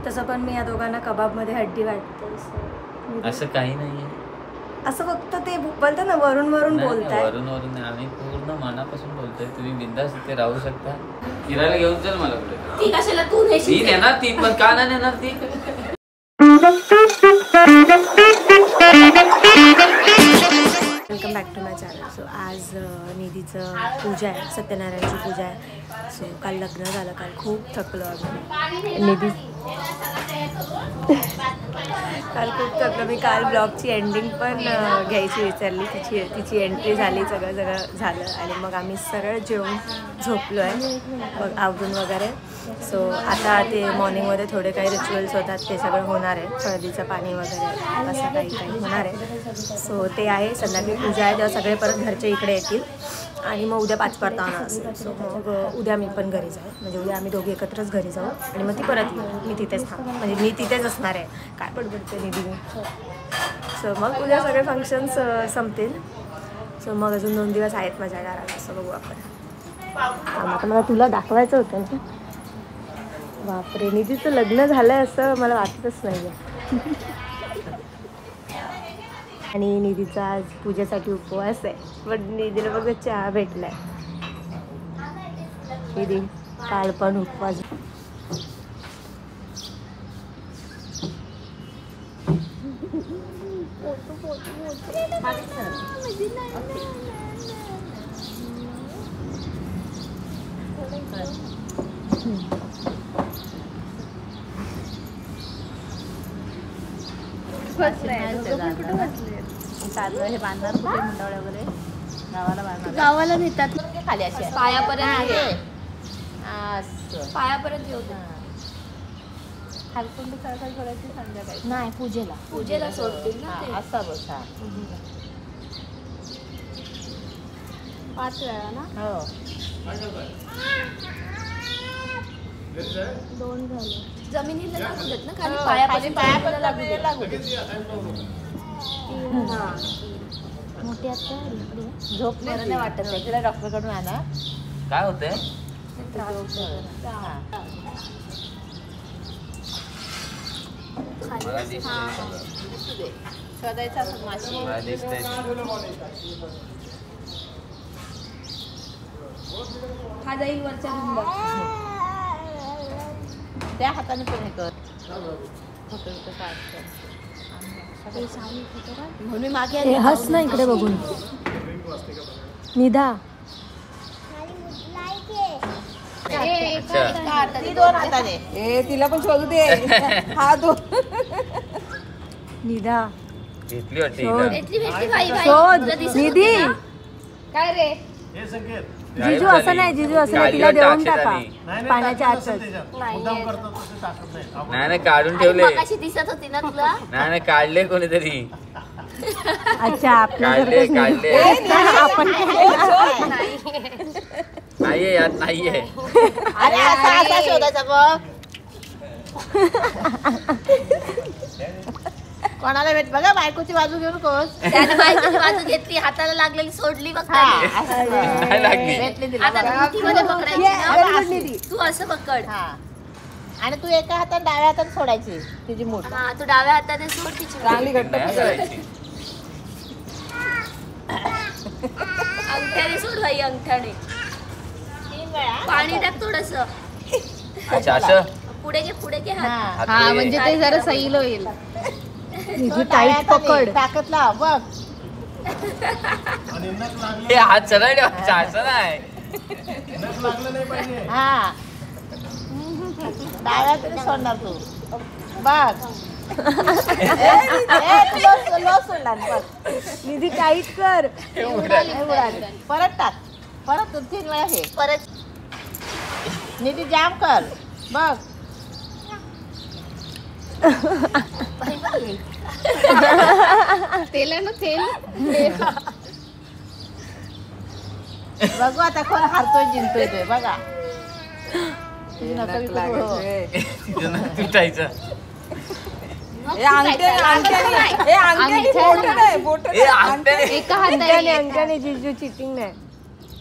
तसं पण मी या दोघांना कबाबमध्ये हड्डी वाटते. असं काही नाहीये, असं फक्त ते बोलतात ना वरून बोलताय. वरून नाही, आम्ही पूर्ण मनापासून बोलतोय. तुम्ही बिंदास इथे राहू शकता. फिरायला घेऊन चल मला कुठे. ती कशाला तू ती नेणार, ती पण का नाही नेणार ती. Welcome back to my channel. So आज निधीचं पूजा आहे, सत्यनारायणची पूजा आहे. सो काल लग्न झालं, काल खूप थकलो आम्ही. निधी काल खूप थकलो मी. काल ब्लॉगची एंडिंग पण घ्यायची विचारली, तिची एंट्री झाली, सगळं झालं आणि मग आम्ही सरळ जेवून झोपलो आहे मग आवरून वगैरे. सो आता ते मॉर्निंगमध्ये थोडे काही रिच्युअल्स होतात ते सगळं होणार आहे. हळदीचं पाणी वगैरे असं काही होणार आहे. सो ते आहे, संध्याकाळी पूजा आहे, तेव्हा सगळे परत घरचे इकडे येतील आणि मग उद्या 5 परतावना असेल. सो मग उद्या मी पण घरी जाऊ, म्हणजे उद्या आम्ही दोघी एकत्रच घरी जाऊ आणि मग ती परत येईल. मी तिथेच म्हणजे मी तिथेच असणार आहे. काय पडपडते निधी. सो मग उद्या सगळे फंक्शन्स संपतील. सो मग अजून 2 दिवस आहेत माझ्या घरात. असं बघू आपण. आता मला तुला दाखवायचं होतं ना. बापरे, निधीचं लग्न झालं आहे असं मला वाटतच नाही आहे. आणि निधीचा आज पूजेसाठी उपवास आहे, पण निधीला बघ चहा भेटलाय. निधी काल पण उपवास. हे बांधणार कुठे मुंडावळ्या वगैरे गावाला बांधणार, गावाला नेतात खाली अशी पायापर्यंत येऊ. खालकुंड सळसळ सोडायची संध्याकाळी. नाही, पूजेला सोडतील ना ते. असा बस. 5 वेळा ना. हो, 2 झाले. जमिनीला लागू देत ना, खाली पायापर्यंत लागू दे. मोठी आता झोप बरं नाही वाटत आहे, तिला डॉक्टरकडून आणा. काय होतंय? मला दिसतंय, शोधायचं असं माशी. मला दिसतंय. हा जाईल वरच्या रूमला. त्या हाताने पण हे कर. म्हणून मागे हस ना इकडे बघून. निधा ती 2 हाताने. तिला पण शोधू दे. हा 2. निधा घेतली वाटते. शोध निधी. काय रे जिजू असं नाही, जिजू असं नाही, तिला देऊन टाका पाण्याच्या आतच. नाही काढून ठेवले. दिसत होती ना तुला. नाही काढले कोणीतरी. अच्छा, काढले आपण नाहीये यात, नाहीये. अरे असा शोधायचा बघ. कोणाला भेट बघा, बायकोची बाजू घेऊन कोस. बायकोची बाजू घेतली, हाताला लागलेली सोडली. बघ लागली. तू असं पकड. आणि तू एका हातात डाव्या हातात सोडायची तिची मूठ. तू डाव्या हाताने सोड तिची. चांगली घट्ट अंगठ्याने सोड भाई, अंगठ्याने. 3 वेळा पाणी टाक थोडस. अच्छा असं पुढे घे हात. हा, म्हणजे ते जरा सैल होईल. टाईट पकड. ताकद लाव बघ. हे हात सरळ ठेवायचा, असं नाही. हा, डाव्या हाताने सोडणार तू बघ. सोडला बघ. निधी टाईट कर. परत टाक, परत 3 वेळा. हे परत निधी जाम कर बघ. तेल ना तेल. बघू आता कोण हारतोय जिंकतोय ते बघा. तुटायचं. एका हाताने जिजू चिटिंग नाही.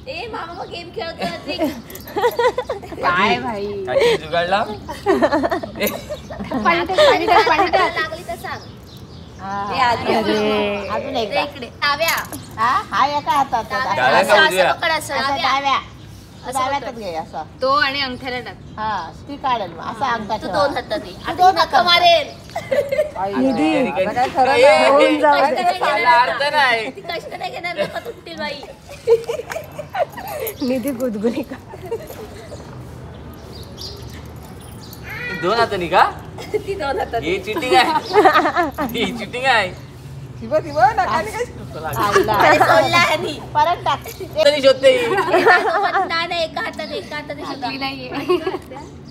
ए मामा मग गेम खेळतोय काय भाई काय जुगाडला लागली तर सांग अजून एकदा इकडे डाव्या हा एका हातात डाव्या का उजव्या? पकड असं डाव्या डाव्यातच घे असं तो आणि अंगठ्याला टाक. हा ती काढेल मग असा अंगठा तू ठेवा. दोन हातात ये. तू दोन नका मारेल निधी आता काय ठरवलं? होऊन जाऊ दे. अर्थ नाही ती कष्ट नाही घेणार नका तुटतील बाई निधी गुदगुनी का दोन हातांनी का ती दोन हातात ही चिटिंग आहे ही चिटिंग आहे अरे सोडला ह्यानी. परत टाक हाताने शोधते नाही नाही एका हाताने टाकली नाहीये.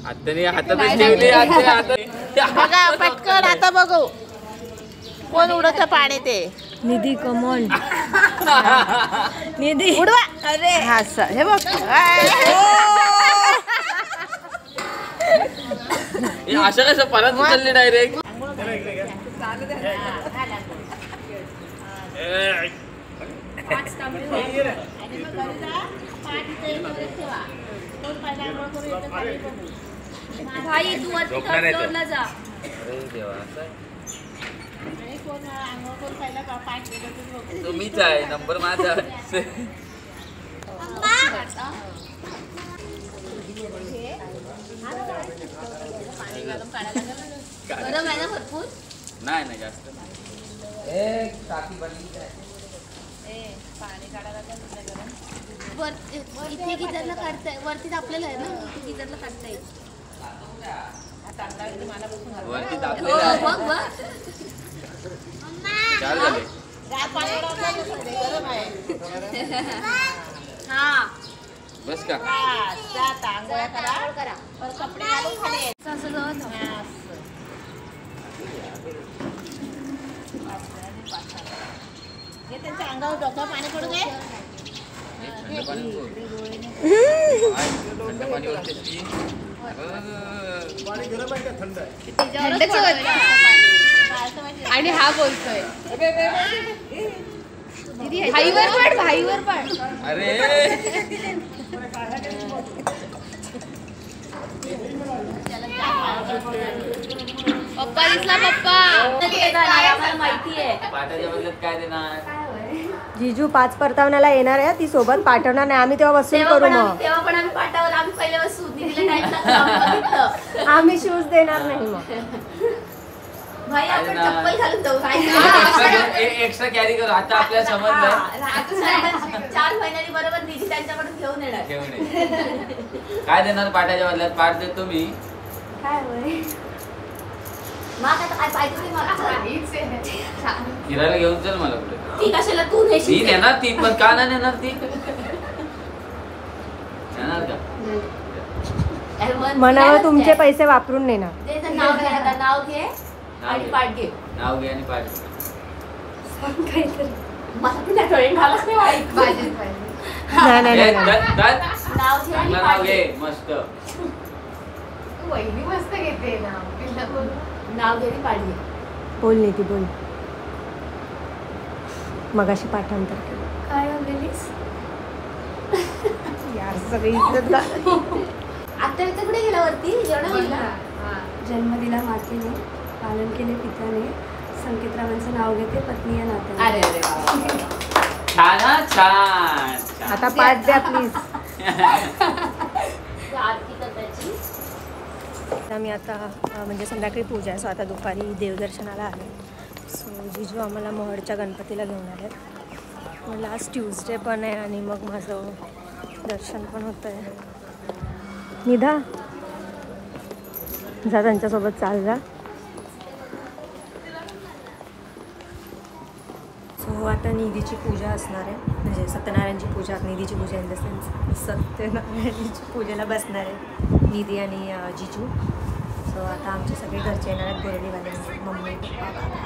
हाताने हातातच ठेवले हाताने बघा पटकन आता बघू कोण उडत पाणी ते निधी कमॉन निधी उडवा अरे हा हे बघ अशा कसं परत उचलले डायरेक्ट भाई तू वरती झोपणार third आहे तो. floor ला जा तो मीच आहे नंबर माझा गरम आहे ना भरपूर नाही नाही जास्त इथे गिझरला काढताय वरती आपल्याला आहे ना इथे गिझरला काढता येईल वरती हो, दाखलेलं आहे बघ बघ चार झाले हा बस का करा कपडे घालून खाली ये. असं गं. हे त्यांच्या अंगावर डोकं पाणी पडू दे थंड पाणी बोल. थंड पाणी वरती ती. थंडच होतं. आणि हा बोलतोय भाईवर पड भाईवर पड. अरे पप्पा दिसला पप्पा. आम्हाला माहिती आहे पाट्याच्या बदल्यात काय देणार जिजू 5 परतावण्याला येणार आहे ती सोबत पाठवणार नाही आम्ही तेव्हा वसूल करू मग तेव्हा पण आम्ही पाठावर आम्ही पहिले बसू दिदीला टाइम आम्ही शूज देणार नाही मग भाई आपण चप्पल घालून जाऊ एक्स्ट्रा कॅरी करू आता आपल्या समजलं 4 महिन्यांनी बरोबर दिदी त्यांच्याकडून घेऊन येणार घेऊन ये. काय देणार पाट्याच्या बदल्यात पाठ देतो मी काय होय मग आता काय पाहिजे ते मला फिरायला घेऊन चल मला पुढे ती कशाला तू ती नेशील नेणार ती पण का नाही नेणार ती नेणार का मनावर तुमचे पैसे वापरून नेणार ते तर नाव घे आता नाव घे आणि पाठ घे नाव घे आणि पाठ मला पण त्या ड्रॉइंग घालच नाही माहित नाही नाही घे. नाही नाव घे आणि चांगलं पाठ नाव घे घे मस्त वहिनी मस्त घेते ना नाव घे आणि पाठ घे बोल नीती बोल मगाशी पाठांतर केलं काय बोललीस यार सगळी इज्जत घाल. आता इथे कुठे गेला वरती एवढा गेला जन्म दिला मातेने पालन केले पित्याने संकेतरावांचं नाव घेते पत्नी या नात्याने अरे अरे छान हा, छान आता पाठ द्या प्लीज आरती करताची आम्ही आता म्हणजे संध्याकाळी पूजा आहे सो आता दुपारी देवदर्शनाला आले सो जिजू आम्हाला महडच्या गणपतीला घेऊन आले मग लास्ट ट्यूजडे पण आहे आणि मग माझं दर्शन पण होतं आहे निधा जा त्यांच्यासोबत चाल जा सो आता निधीची पूजा असणार आहे म्हणजे सत्यनारायणची पूजा निधीची पूजा इन द सेन्स सत्यनारायणची पूजेला बसणार आहे निधी आणि जिजू सो आता आमचे सगळे घरचे येणार आहेत बोरडीवाले मम्मी पप्पा बाबा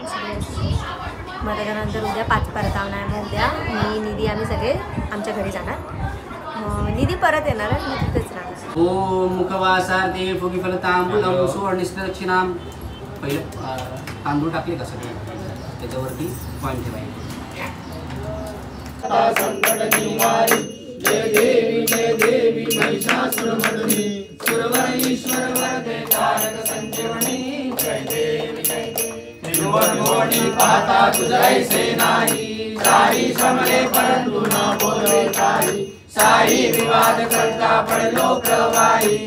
सगळे मग त्याच्यानंतर उद्या 5 परतावना आहे मग उद्या मी निधी आम्ही सगळे आमच्या घरी जाणार निधी परत येणार आहे मी तिथेच राहणार ओम मुखवासार्थे फुगिफलतांबूलम सुवर्णिष्ठदक्षिणाम पहिले तांदूळ टाकले का सगळे त्याच्यावरती पॉईंट ठेवायचे जय देवी महिषासुरमर्दिनी सुरवर ईश्वर वरदे तारक संजीवनी जय देवी त्रिभुवन भुवनी पाहता तुझैसे नाही साई समरे परंतु न बोले काही साई विवाद करता पडलो प्रवाही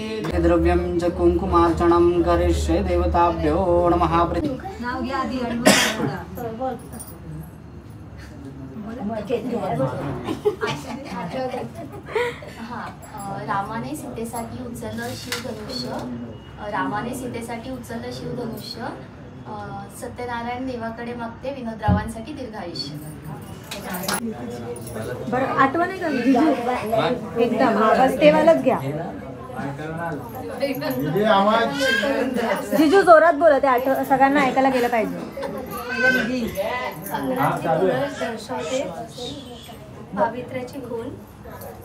द्रव्यं च कुंकुमार्चनं करिष्ये देवताभ्यो नमः नाव घ्या आधी रामाने सीतेसाठी उचललं शिवधनुष्य रामाने सीतेसाठी उचललं शिवधनुष्य सत्यनारायण देवाकडे मागते विनोदरावांसाठी दीर्घायुष्य. बरं आठवण आहे का एकदम बस तेव्हाच घ्या. जिजू जोरात बोला ते सगळ्यांना ऐकायला गेलं पाहिजे. अंगणातली तुळस दर्शवते पावित्र्याची खून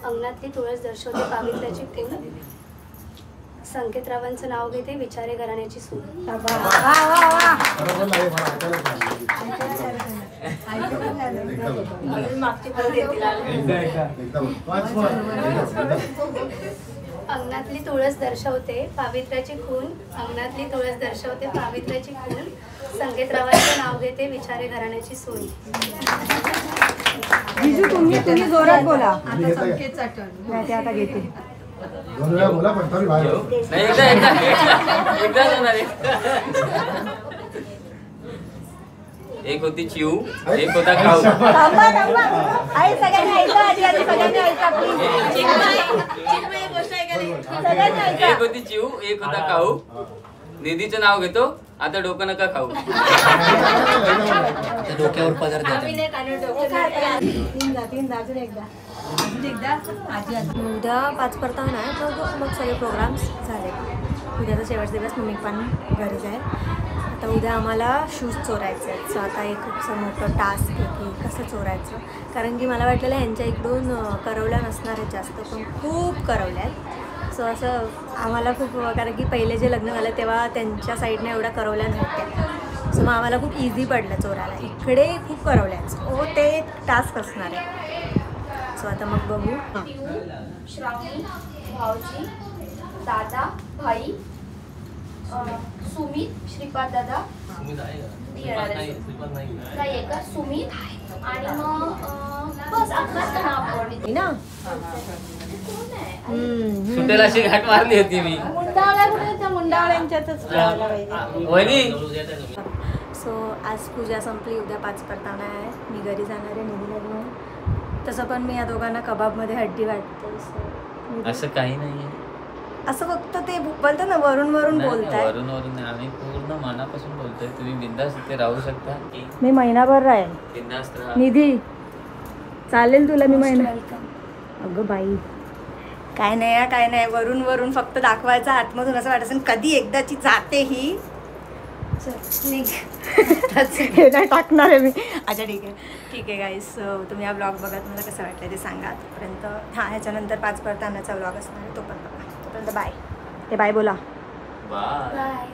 अंगणातली तुळस दर्शवते पावित्र्याची खून संकेतरावांचं नाव घेते विचारे घराण्याची सून. अंगणातली तुळस दर्शवते पावित्र्याची खून अंगणातली तुळस दर्शवते पावित्र्याची खून संकेतरावांचं नाव घेते विचारे घराण्याची सून. जिजू तुम्ही जोरात बोला. आता संकेतचा टर्न नाही ते आता घेते. एक होती चिऊ एक होता खाऊ. आई सगळ्यांनी ऐका आधी आधी सगळ्यांनी ऐका प्लीज. एक होती चिऊ एक होता खाऊ. निधीचं नाव घेतो आता डोकं नका खाऊ. डोक्यावर पदर द्या. उद्या 5 परतावण आहे मग सगळे प्रोग्राम्स झाले. उद्याचा शेवटचा दिवस मम्मी पण घरी जाईल. आता उद्या आम्हाला शूज चोरायचे आहेत. सो आता एक खूपसं मोठं टास्क आहे की कसं चोरायचं. कारण की मला वाटलेलं ह्यांच्या इकडून करवल्या नसणार आहेत जास्त पण खूप करवल्या आहेत. सो असं आम्हाला खूप कारण की पहिले जे लग्न झालं तेव्हा त्यांच्या साईडने एवढ्या करवल्या नव्हत्या. सो मग आम्हाला खूप इझी पडलं चोरायला. इकडे खूप करवल्या आहेत. सो ते एक टास्क असणार आहे. सो आता मग बघू. श्रावणी भाऊजी दादा भाई सुमित श्रीपाद दादा दयेकर सुमित आणि मग बस अकराच नाव ना सुटेला अशी घाट मारली होती मी. मुंडावळ्या कुठे त्या मुंडावळ्यांच्यातच. सो आज पूजा संपली. उद्या 5 परतावणा आहे. मी घरी जाणार आहे. निधी लग्न तसं पण मी या दोघांना कबाबमध्ये हड्डी वाटते. असं काही नाहीये. असं फक्त ते बोलतात ना वरून वरून बोलताय. वरून वरून नाही आम्ही पूर्ण मनापासून बोलतोय. तुम्ही बिंदास इथे राहू शकता. मी महिनाभर राहील. बिंदास राहा. निधी चालेल तुला मी महिना. अगं बाई काय नाही वरून वरून फक्त दाखवायचं. आतमधून असं वाटायचं कधी एकदाची जाते ही. हे नाही टाकणार आहे मी. अच्छा ठीक आहे गाईस. तुम्ही हा ब्लॉग बघा. तुम्हाला कसं वाटलं ते सांगा. आतापर्यंत ह्याच्यानंतर 5 परतावण्याचा ब्लॉग असणार आहे. तो पण बघा. तोपर्यंत बाय. ते बाय बोला. बाय.